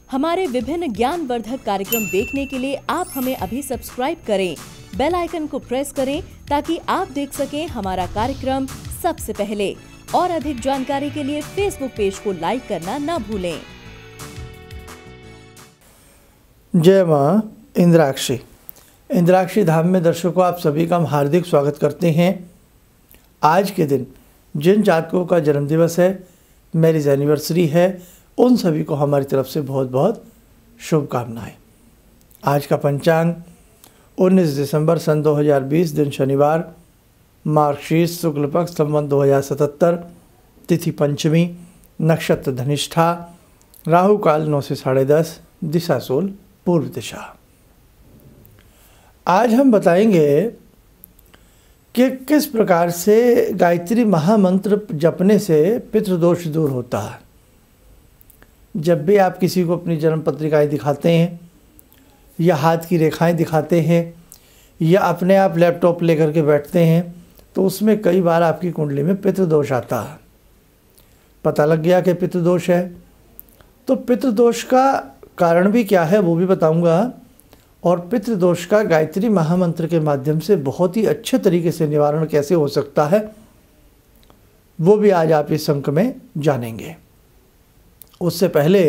हमारे विभिन्न ज्ञानवर्धक कार्यक्रम देखने के लिए आप हमें अभी सब्सक्राइब करें, बेल आइकन को प्रेस करें ताकि आप देख सकें हमारा कार्यक्रम सबसे पहले। और अधिक जानकारी के लिए फेसबुक पेज को लाइक करना न भूलें। जय मां इंद्राक्षी। इंद्राक्षी धाम में दर्शकों आप सभी का हम हार्दिक स्वागत करते हैं। आज के दिन जिन जातकों का जन्मदिवस है, मैरिज एनिवर्सरी है, उन सभी को हमारी तरफ से बहुत बहुत शुभकामनाएं। आज का पंचांग 19 दिसंबर सन 2020, दिन शनिवार, मार्गशीर्ष शुक्ल पक्ष, संवत 2077, तिथि पंचमी, नक्षत्र धनिष्ठा, राहु काल 9 से 10:30, दिशा सोल पूर्व दिशा। आज हम बताएंगे कि किस प्रकार से गायत्री महामंत्र जपने से पितृदोष दूर होता है। जब भी आप किसी को अपनी जन्म पत्रिकाएँ दिखाते हैं या हाथ की रेखाएं दिखाते हैं या अपने आप लैपटॉप लेकर के बैठते हैं तो उसमें कई बार आपकी कुंडली में पितृदोष आता है। पता लग गया कि पितृदोष है, तो पितृदोष का कारण भी क्या है वो भी बताऊंगा, और पितृदोष का गायत्री महामंत्र के माध्यम से बहुत ही अच्छे तरीके से निवारण कैसे हो सकता है वो भी आज आप इस अंक में जानेंगे। उससे पहले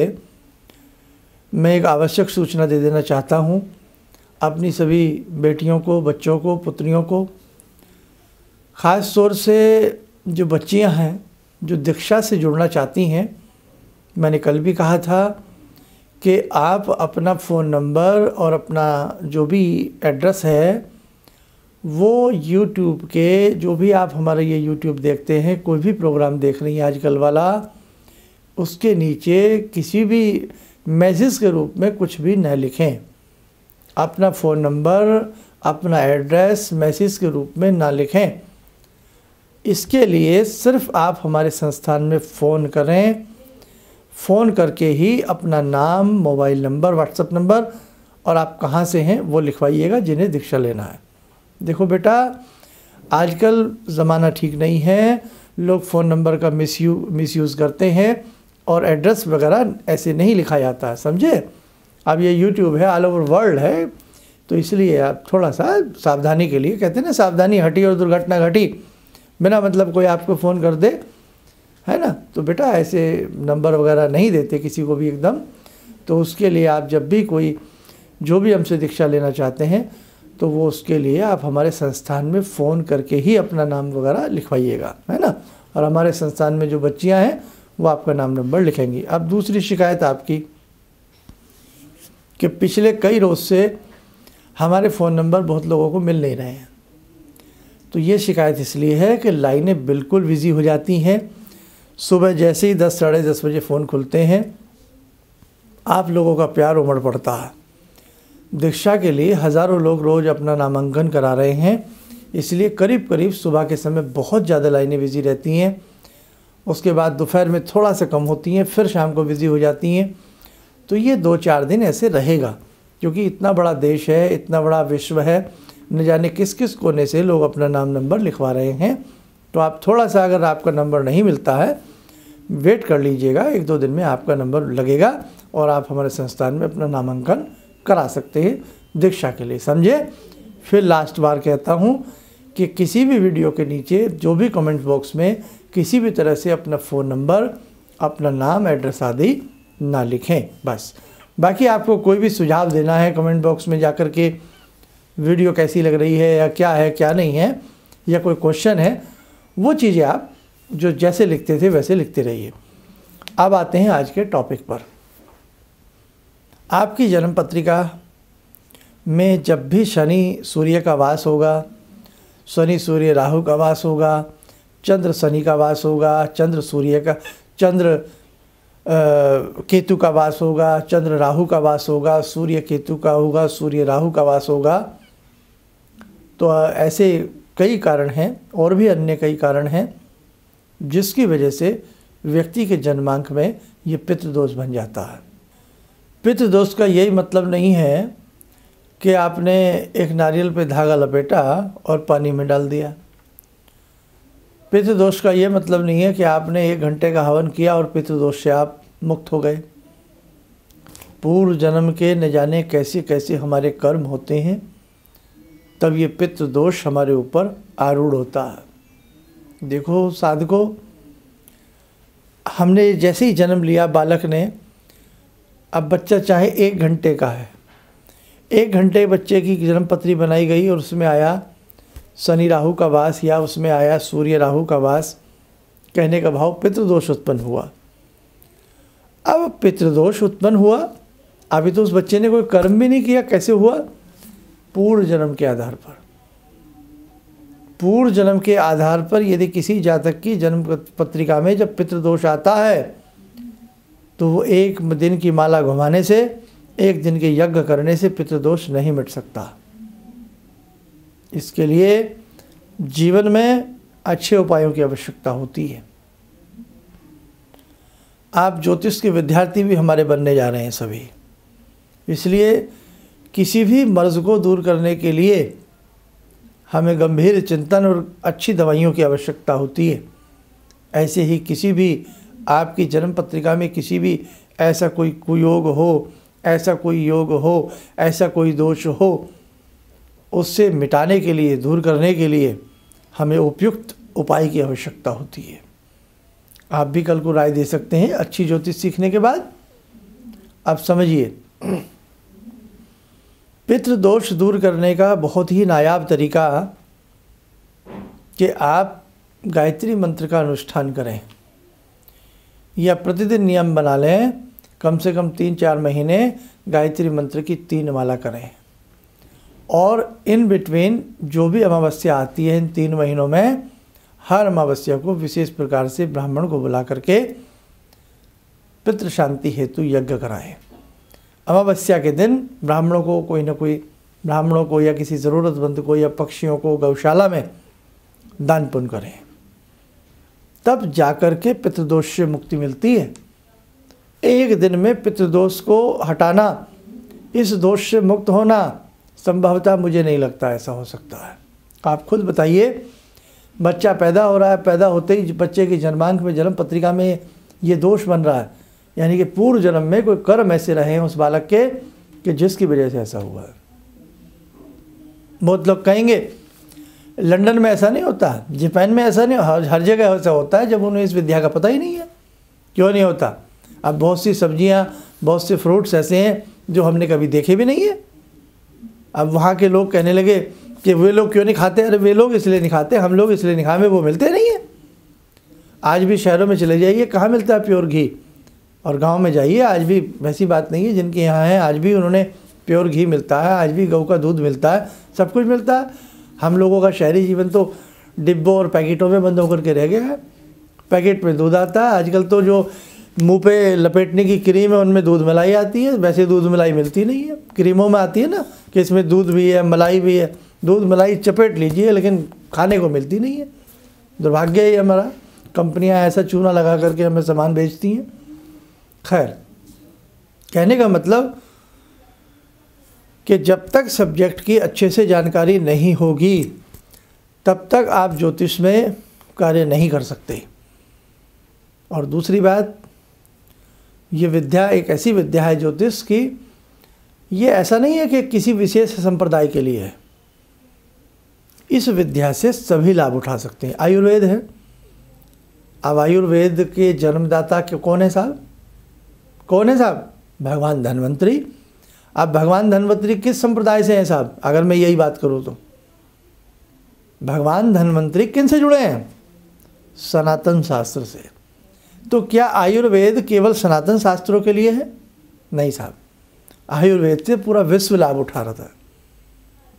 मैं एक आवश्यक सूचना दे देना चाहता हूँ अपनी सभी बेटियों को, बच्चों को, पुत्रियों को। ख़ास तौर से जो बच्चियाँ हैं जो दीक्षा से जुड़ना चाहती हैं, मैंने कल भी कहा था कि आप अपना फ़ोन नंबर और अपना जो भी एड्रेस है वो YouTube के, जो भी आप हमारा ये YouTube देखते हैं, कोई भी प्रोग्राम देख रही हैं आजकल वाला, उसके नीचे किसी भी मैसेज के रूप में कुछ भी न लिखें। अपना फ़ोन नंबर, अपना एड्रेस मैसेज के रूप में ना लिखें। इसके लिए सिर्फ आप हमारे संस्थान में फ़ोन करें। फ़ोन करके ही अपना नाम, मोबाइल नंबर, व्हाट्सएप नंबर और आप कहाँ से हैं वो लिखवाइएगा जिन्हें दीक्षा लेना है। देखो बेटा, आजकल ज़माना ठीक नहीं है, लोग फ़ोन नंबर का मिसयूज़ करते हैं और एड्रेस वगैरह ऐसे नहीं लिखा जाता है, समझे। अब ये YouTube है, ऑल ओवर वर्ल्ड है, तो इसलिए आप थोड़ा सा सावधानी के लिए, कहते हैं ना, सावधानी हटी और दुर्घटना घटी। बिना मतलब कोई आपको फ़ोन कर दे, है ना, तो बेटा ऐसे नंबर वगैरह नहीं देते किसी को भी एकदम। तो उसके लिए आप जब भी कोई जो भी हमसे दीक्षा लेना चाहते हैं तो वो उसके लिए आप हमारे संस्थान में फ़ोन करके ही अपना नाम वगैरह लिखवाइएगा, है ना। और हमारे संस्थान में जो बच्चियां हैं वो आपका नाम नंबर लिखेंगी। अब दूसरी शिकायत आपकी कि पिछले कई रोज़ से हमारे फ़ोन नंबर बहुत लोगों को मिल नहीं रहे हैं। तो ये शिकायत इसलिए है कि लाइनें बिल्कुल बिज़ी हो जाती हैं। सुबह जैसे ही 10 साढ़े 10 बजे फ़ोन खुलते हैं, आप लोगों का प्यार उमड़ पड़ता है। दीक्षा के लिए हज़ारों लोग रोज़ अपना नामांकन करा रहे हैं, इसलिए करीब करीब सुबह के समय बहुत ज़्यादा लाइनें बिज़ी रहती हैं। उसके बाद दोपहर में थोड़ा सा कम होती हैं, फिर शाम को बिज़ी हो जाती हैं। तो ये 2-4 दिन ऐसे रहेगा, क्योंकि इतना बड़ा देश है, इतना बड़ा विश्व है, न जाने किस किस कोने से लोग अपना नाम नंबर लिखवा रहे हैं। तो आप थोड़ा सा, अगर आपका नंबर नहीं मिलता है, वेट कर लीजिएगा, 1-2 दिन में आपका नंबर लगेगा और आप हमारे संस्थान में अपना नामांकन करा सकते हैं दीक्षा के लिए, समझे। फिर लास्ट बार कहता हूँ कि किसी भी वीडियो के नीचे जो भी कमेंट बॉक्स में किसी भी तरह से अपना फ़ोन नंबर, अपना नाम, एड्रेस आदि ना लिखें बस। बाकी आपको कोई भी सुझाव देना है कमेंट बॉक्स में जाकर के, वीडियो कैसी लग रही है या क्या है क्या नहीं है, या कोई क्वेश्चन है, वो चीज़ें आप जो जैसे लिखते थे वैसे लिखते रहिए। अब आते हैं आज के टॉपिक पर। आपकी जन्म पत्रिका में जब भी शनि सूर्य का वास होगा, शनि सूर्य राहु का वास होगा, चंद्र शनि का वास होगा, चंद्र सूर्य का, चंद्र केतु का वास होगा, चंद्र राहु का वास होगा, सूर्य केतु का होगा, सूर्य राहु का वास होगा, तो ऐसे कई कारण हैं और भी अन्य कई कारण हैं जिसकी वजह से व्यक्ति के जन्मांक में ये पितृदोष बन जाता है। पितृदोष का यही मतलब नहीं है कि आपने एक नारियल पे धागा लपेटा और पानी में डाल दिया, पितृदोष का ये मतलब नहीं है कि आपने 1 घंटे का हवन किया और पितृदोष से आप मुक्त हो गए। पूर्व जन्म के न जाने कैसे कैसे हमारे कर्म होते हैं, तब ये पितृदोष हमारे ऊपर आरूढ़ होता है। देखो साधको, हमने जैसे ही जन्म लिया बालक ने, अब बच्चा चाहे 1 घंटे का है, 1 घंटे बच्चे की जन्मपत्री बनाई गई और उसमें आया शनि राहु का वास या उसमें आया सूर्य राहु का वास, कहने का भाव पितृदोष उत्पन्न हुआ। अब पितृदोष उत्पन्न हुआ, अभी तो उस बच्चे ने कोई कर्म भी नहीं किया, कैसे हुआ? पूर्व जन्म के आधार पर। पूर्व जन्म के आधार पर यदि किसी जातक की जन्म पत्रिका में जब पितृदोष आता है तो वो 1 दिन की माला घुमाने से, 1 दिन के यज्ञ करने से पितृदोष नहीं मिट सकता। इसके लिए जीवन में अच्छे उपायों की आवश्यकता होती है। आप ज्योतिष के विद्यार्थी भी हमारे बनने जा रहे हैं सभी, इसलिए किसी भी मर्ज़ को दूर करने के लिए हमें गंभीर चिंतन और अच्छी दवाइयों की आवश्यकता होती है। ऐसे ही किसी भी आपकी जन्म पत्रिका में किसी भी ऐसा कोई कुयोग हो, ऐसा कोई योग हो, ऐसा कोई दोष हो, उससे मिटाने के लिए, दूर करने के लिए हमें उपयुक्त उपाय की आवश्यकता होती है। आप भी कल को राय दे सकते हैं अच्छी ज्योतिष सीखने के बाद। अब समझिए, पितृदोष दूर करने का बहुत ही नायाब तरीका कि आप गायत्री मंत्र का अनुष्ठान करें या प्रतिदिन नियम बना लें, कम से कम 3-4 महीने गायत्री मंत्र की 3 माला करें और इन बिटवीन जो भी अमावस्या आती है इन 3 महीनों में हर अमावस्या को विशेष प्रकार से ब्राह्मण को बुला करके पितृ शांति हेतु यज्ञ कराएं। अमावस्या के दिन ब्राह्मणों को कोई ना कोई, ब्राह्मणों को या किसी ज़रूरतमंद को या पक्षियों को गौशाला में दान पुण्य करें, तब जाकर के पितृदोष से मुक्ति मिलती है। 1 दिन में पितृदोष को हटाना, इस दोष से मुक्त होना संभवतः मुझे नहीं लगता ऐसा हो सकता है। आप खुद बताइए, बच्चा पैदा हो रहा है, पैदा होते ही बच्चे की जन्मांक में, जन्म पत्रिका में ये दोष बन रहा है, यानी कि पूर्व जन्म में कोई कर्म ऐसे रहे हैं उस बालक के कि जिसकी वजह से ऐसा हुआ है। बहुत लोग कहेंगे लंदन में ऐसा नहीं होता, जापान में ऐसा नहीं, हर जगह ऐसा होता है, जब उन्हें इस विद्या का पता ही नहीं है। क्यों नहीं होता? अब बहुत सी सब्जियां, बहुत से फ्रूट्स ऐसे हैं जो हमने कभी देखे भी नहीं है। अब वहाँ के लोग कहने लगे कि वे लोग क्यों नहीं खाते? अरे वे लोग इसलिए नहीं खाते, हम लोग इसलिए नहीं खाते, हमें वो मिलते नहीं है। आज भी शहरों में चले जाइए, कहाँ मिलता है प्योर घी, और गांव में जाइए, आज भी वैसी बात नहीं है। जिनके यहाँ है आज भी उन्होंने प्योर घी मिलता है, आज भी गऊ का दूध मिलता है, सब कुछ मिलता है। हम लोगों का शहरी जीवन तो डिब्बों और पैकेटों में बंद होकर के रह गया है। पैकेट में दूध आता है, आजकल तो जो मुंह पे लपेटने की क्रीम है उनमें दूध मलाई आती है, वैसे दूध मलाई मिलती नहीं है। क्रीमों में आती है ना कि इसमें दूध भी है, मलाई भी है, दूध मलाई चपेट लीजिए, लेकिन खाने को मिलती नहीं है। दुर्भाग्य है हमारा, कंपनियां ऐसा चूना लगा करके हमें सामान बेचती हैं। खैर, कहने का मतलब कि जब तक सब्जेक्ट की अच्छे से जानकारी नहीं होगी तब तक आप ज्योतिष में कार्य नहीं कर सकते। और दूसरी बात, ये विद्या एक ऐसी विद्या है ज्योतिष की, ये ऐसा नहीं है कि किसी विशेष संप्रदाय के लिए है। इस विद्या से सभी लाभ उठा सकते हैं। आयुर्वेद है, अब आयुर्वेद के जन्मदाता के कौन है साहब? कौन है साहब? भगवान धन्वंतरी। अब भगवान धन्वंतरी किस संप्रदाय से हैं साहब? अगर मैं यही बात करूँ तो भगवान धन्वंतरी किन से जुड़े हैं? सनातन शास्त्र से। तो क्या आयुर्वेद केवल सनातन शास्त्रों के लिए है? नहीं साहब, आयुर्वेद से पूरा विश्व लाभ उठा रहा था।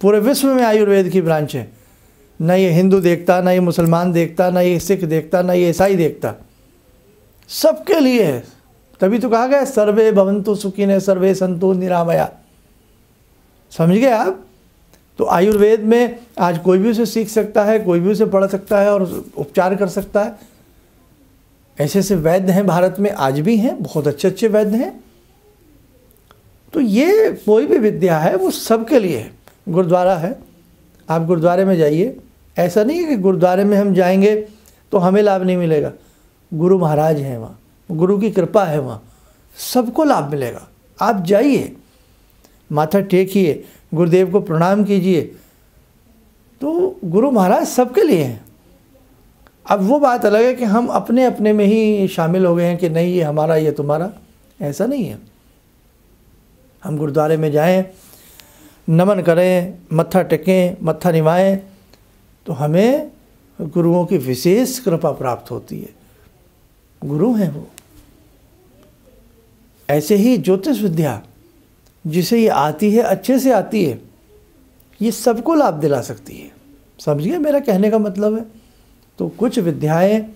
पूरे विश्व में आयुर्वेद की ब्रांच है। न ये हिंदू देखता, न ये मुसलमान देखता, न ये सिख देखता, न ये ईसाई देखता, सबके लिए है। तभी तो कहा गया सर्वे भवन्तु सुखिनः सर्वे सन्तु निरामया। समझ गए आप? तो आयुर्वेद में आज कोई भी उसे सीख सकता है, कोई भी उसे पढ़ सकता है और उपचार कर सकता है। ऐसे ऐसे वैद्य हैं भारत में, आज भी हैं, बहुत अच्छे अच्छे वैद्य हैं। तो ये कोई भी विद्या है वो सबके लिए है। गुरुद्वारा है, आप गुरुद्वारे में जाइए, ऐसा नहीं है कि गुरुद्वारे में हम जाएंगे तो हमें लाभ नहीं मिलेगा। गुरु महाराज हैं वहाँ, गुरु की कृपा है वहाँ, सबको लाभ मिलेगा। आप जाइए, माथा टेकिए, गुरुदेव को प्रणाम कीजिए, तो गुरु महाराज सबके लिए हैं। अब वो बात अलग है कि हम अपने अपने में ही शामिल हो गए हैं कि नहीं ये हमारा ये तुम्हारा, ऐसा नहीं है। हम गुरुद्वारे में जाएं, नमन करें, मत्था टेकें, मत्था निभाएं, तो हमें गुरुओं की विशेष कृपा प्राप्त होती है। गुरु हैं वो। ऐसे ही ज्योतिष विद्या जिसे ये आती है, अच्छे से आती है, ये सबको लाभ दिला सकती है। समझिए मेरा कहने का मतलब है। तो कुछ विद्याएं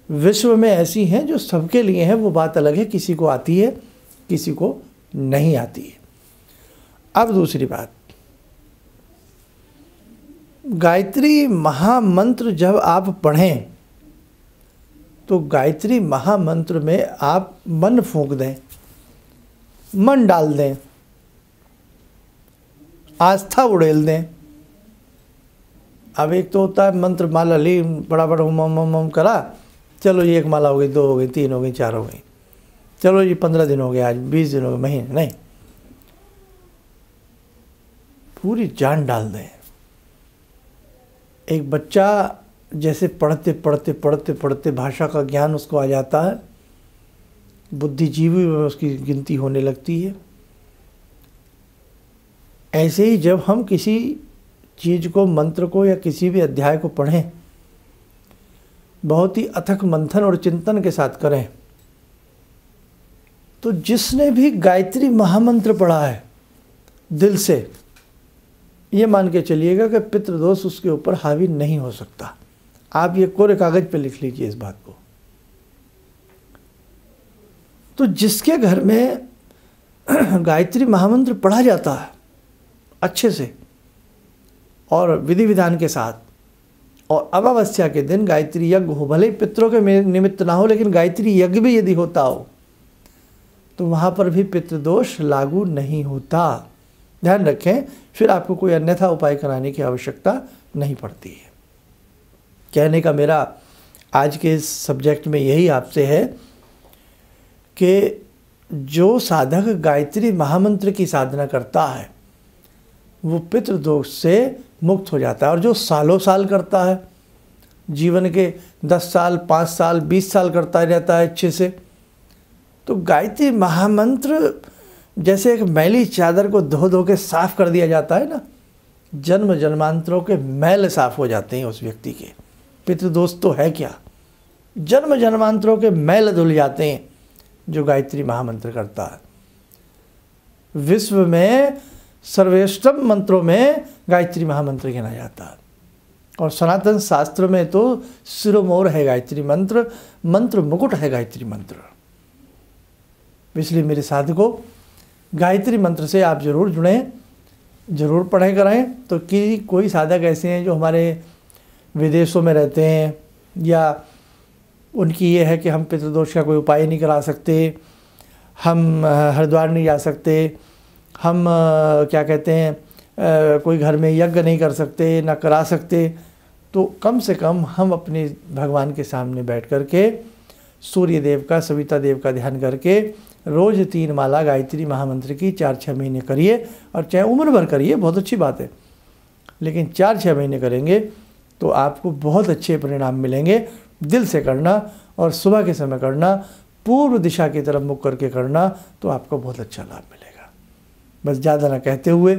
विश्व में ऐसी हैं जो सबके लिए हैं, वो बात अलग है, किसी को आती है किसी को नहीं आती है। अब दूसरी बात, गायत्री महामंत्र जब आप पढ़ें तो गायत्री महामंत्र में आप मन फूंक दें, मन डाल दें, आस्था उड़ेल दें। अब एक तो होता है मंत्र माला ली, बड़ा बड़ा उम करा, चलो ये 1 माला हो गई, 2 हो गई, 3 हो गई, 4 हो गई, चलो ये 15 दिन हो गए, आज 20 दिन हो गए, महीने नहीं, पूरी जान डाल दें। एक बच्चा जैसे पढ़ते पढ़ते पढ़ते पढ़ते भाषा का ज्ञान उसको आ जाता है, बुद्धिजीवी में उसकी गिनती होने लगती है। ऐसे ही जब हम किसी चीज़ को, मंत्र को या किसी भी अध्याय को पढ़ें, बहुत ही अथक मंथन और चिंतन के साथ करें, तो जिसने भी गायत्री महामंत्र पढ़ा है दिल से, ये मान के चलिएगा कि पितृदोष उसके ऊपर हावी नहीं हो सकता। आप ये कोरे कागज पे लिख लीजिए इस बात को। तो जिसके घर में गायत्री महामंत्र पढ़ा जाता है अच्छे से और विधि विधान के साथ, और अमावस्या के दिन गायत्री यज्ञ हो, भले ही पितरों के निमित्त ना हो, लेकिन गायत्री यज्ञ भी यदि होता हो तो वहाँ पर भी पितृदोष लागू नहीं होता। ध्यान रखें, फिर आपको कोई अन्यथा उपाय कराने की आवश्यकता नहीं पड़ती है। कहने का मेरा आज के इस सब्जेक्ट में यही आपसे है कि जो साधक गायत्री महामंत्र की साधना करता है वो पितृदोष से मुक्त हो जाता है। और जो सालों साल करता है, जीवन के 10 साल 5 साल 20 साल करता रहता है अच्छे से, तो गायत्री महामंत्र जैसे एक मैली चादर को धो धो के साफ कर दिया जाता है ना, जन्म जन्मांतरों के मैल साफ हो जाते हैं उस व्यक्ति के। पितृदोष तो है क्या, जन्म जन्मांतरों के मैल धुल जाते हैं जो गायत्री महामंत्र करता है। विश्व में सर्वोत्तम मंत्रों में गायत्री महामंत्र गिना जाता है, और सनातन शास्त्र में तो शिरोमोर है गायत्री मंत्र, मंत्र मुकुट है गायत्री मंत्र। इसलिए मेरे साधकों, गायत्री मंत्र से आप जरूर जुड़ें, जरूर पढ़ाई कराएं। तो कि कोई साधक ऐसे हैं जो हमारे विदेशों में रहते हैं, या उनकी ये है कि हम पितृदोष का कोई उपाय नहीं करा सकते, हम हरिद्वार नहीं जा सकते, हम क्या कहते हैं कोई घर में यज्ञ नहीं कर सकते, ना करा सकते, तो कम से कम हम अपने भगवान के सामने बैठ कर के सूर्य देव का, सविता देव का ध्यान करके रोज़ 3 माला गायत्री महामंत्र की 4-6 महीने करिए, और चाहे उम्र भर करिए, बहुत अच्छी बात है, लेकिन 4-6 महीने करेंगे तो आपको बहुत अच्छे परिणाम मिलेंगे। दिल से करना और सुबह के समय करना, पूर्व दिशा की तरफ मुख करके करना, तो आपको बहुत अच्छा लाभ मिलेगा। बस ज़्यादा ना कहते हुए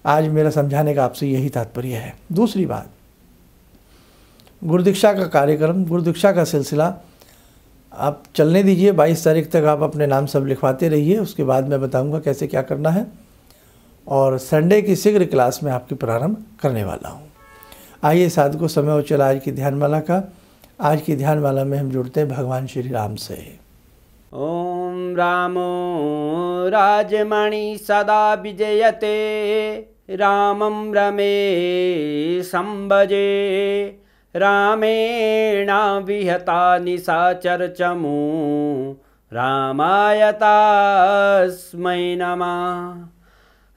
आज मेरा समझाने का आपसे यही तात्पर्य है। दूसरी बात, गुरुदीक्षा का कार्यक्रम, गुरुदीक्षा का सिलसिला आप चलने दीजिए। 22 तारीख तक आप अपने नाम सब लिखवाते रहिए, उसके बाद मैं बताऊंगा कैसे क्या करना है। और संडे की शीघ्र क्लास में आपकी प्रारंभ करने वाला हूं। आइए साधकों, समय हो चला आज की ध्यानमाला का। आज की ध्यानमाला में हम जुड़ते हैं भगवान श्री राम से। ओम रामो राजमणि सदा विजयते, रामं रमे संभजे, रामेण विहता निशाचर चमू, रामाय तस्मै नमः।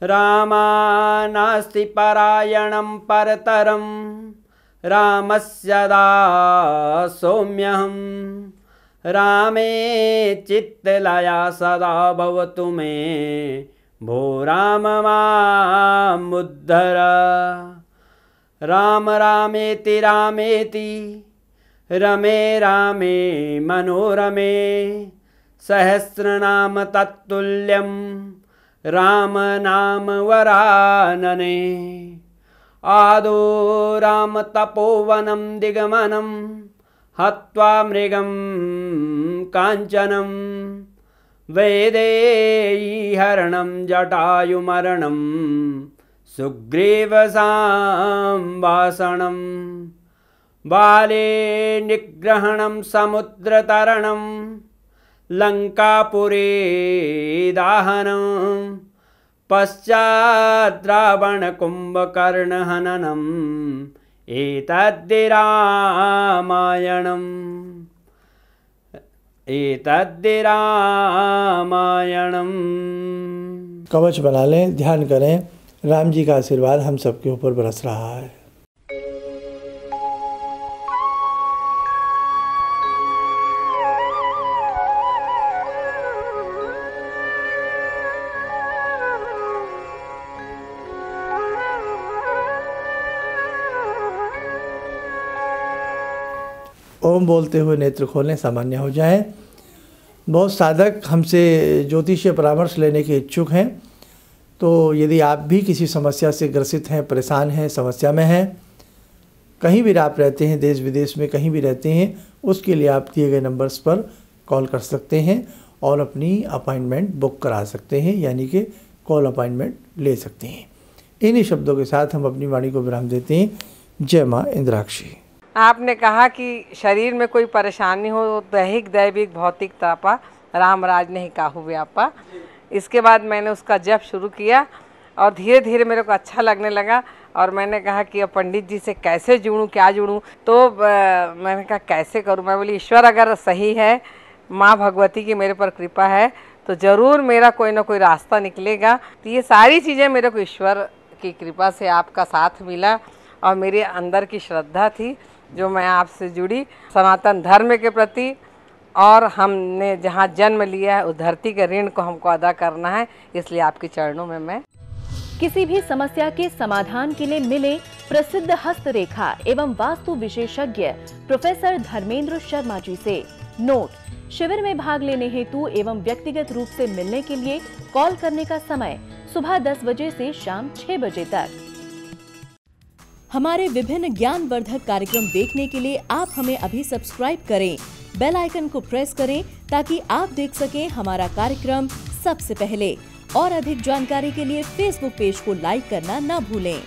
रामानास्ति परायणं परतरं, रामस्य दासोऽम्यहं रामे चित्तलया सदा भवतु मे भो राम मामुद्धर। राम रामेति रामेति रमे रामे मनोरमे सहस्रनाम तत्तुल्यं राम नाम वरानने। आदो राम तपोवनं दिगमनं हत्वा मृगं काञ्चनं वैदेहीहरणं जटायुमरणं सुग्रीवसंभाषणं बाले निग्रहणं समुद्रतरणं लंकापुरे दाहनं पश्चात् रावणकुम्भकर्णहननम् एतद्धि रामायणम् कवच बना लें, ध्यान करें, राम जी का आशीर्वाद हम सबके ऊपर बरस रहा है। ओम बोलते हुए नेत्र खोलें, सामान्य हो जाएं। बहुत साधक हमसे ज्योतिषीय परामर्श लेने के इच्छुक हैं, तो यदि आप भी किसी समस्या से ग्रसित हैं, परेशान हैं, समस्या में हैं, कहीं भी आप रहते हैं, देश विदेश में कहीं भी रहते हैं, उसके लिए आप दिए गए नंबर्स पर कॉल कर सकते हैं और अपनी अपॉइंटमेंट बुक करा सकते हैं, यानी कि कॉल अपॉइंटमेंट ले सकते हैं। इन्हीं शब्दों के साथ हम अपनी वाणी को विराम देते हैं। जय माँ इंद्राक्षी। आपने कहा कि शरीर में कोई परेशानी हो, दैहिक दैविक भौतिक तापा राम राज नहीं काहू व्यापा। इसके बाद मैंने उसका जप शुरू किया और धीरे धीरे मेरे को अच्छा लगने लगा और मैंने कहा कि अब पंडित जी से कैसे जुड़ूं, क्या जुड़ूं। तो मैंने कहा कैसे करूं। मैं बोली ईश्वर अगर सही है, माँ भगवती की मेरे पर कृपा है, तो ज़रूर मेरा कोई ना कोई रास्ता निकलेगा। तो ये सारी चीज़ें मेरे को ईश्वर की कृपा से आपका साथ मिला और मेरे अंदर की श्रद्धा थी जो मैं आपसे जुड़ी सनातन धर्म के प्रति, और हमने जहाँ जन्म लिया है उस धरती के ऋण को हमको अदा करना है, इसलिए आपके चरणों में मैं। किसी भी समस्या के समाधान के लिए मिले प्रसिद्ध हस्तरेखा एवं वास्तु विशेषज्ञ प्रोफेसर धर्मेंद्र शर्मा जी से। नोट: शिविर में भाग लेने हेतु एवं व्यक्तिगत रूप से मिलने के लिए कॉल करने का समय सुबह 10 बजे से शाम 6 बजे तक। हमारे विभिन्न ज्ञानवर्धक कार्यक्रम देखने के लिए आप हमें अभी सब्सक्राइब करें, बेल आइकन को प्रेस करें ताकि आप देख सकें हमारा कार्यक्रम सबसे पहले। और अधिक जानकारी के लिए फेसबुक पेज को लाइक करना न भूलें।